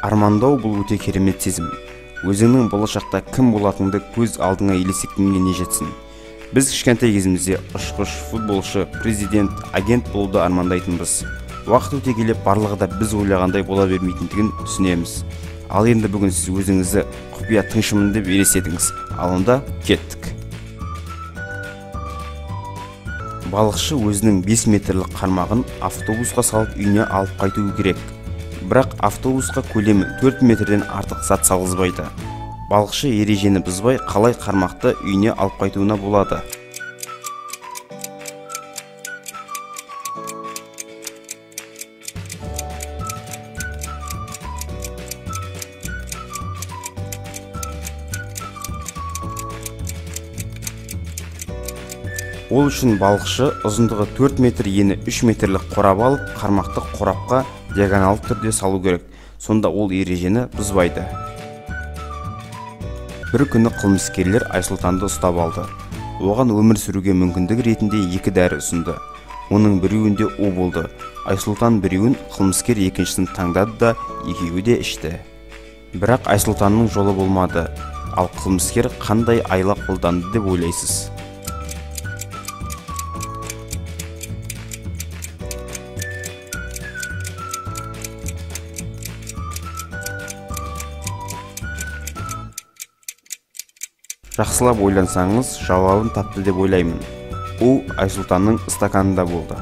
Армандау бұл өте керемет сезім. Өзіңнің болашақта кім болатыныңды көз алдыңа елестеткенге не жетсін. Біз кішкентай кезімізде ұшқыш, футболшы, президент, агент болуды армандайтынбыз. Уақыт өте келе барлығы да біз ойлағандай бола бермейтіндігін түсінеміз. Ал енді бүгін сіз өзіңізді құпия тыңшымын деп елестетіңіз. Ал онда кеттік. Балықшы өзінің 5 метрлік қармағын автобусқа салып үйіне алып қайтуы керек. Бірақ автобусқа көлемі 4 метрден артық зат салғызбайды. Балықшы ережені бұзбай қалай қармақты үйіне алып қайтуына болады? Ол үшін балықшы ұзындығы 4 метр, ені 3 метрлік қорап алып, қармақты қорапқа диагонал түрде салу керек. Сонда ол ережені бұзбайды. Бір күні қылмыскерлер Айсұлтанды ұстап алды. Оған өмір сүруге мүмкіндік ретінде 2 дәрі ұсынды. Оның біреуінде у болды. Айсұлтан біреуін, қылмыскер екіншісін таңдады да екеуі де ішті. Бірақ Айсұлтанның жолы болмады. Ал қылмыскер қандай айла қолданды деп ойлайсыз? Жақсылап ойлансаңыз, жауабын тапты деп ойлаймын. У Айсұлтанның стаканында болды.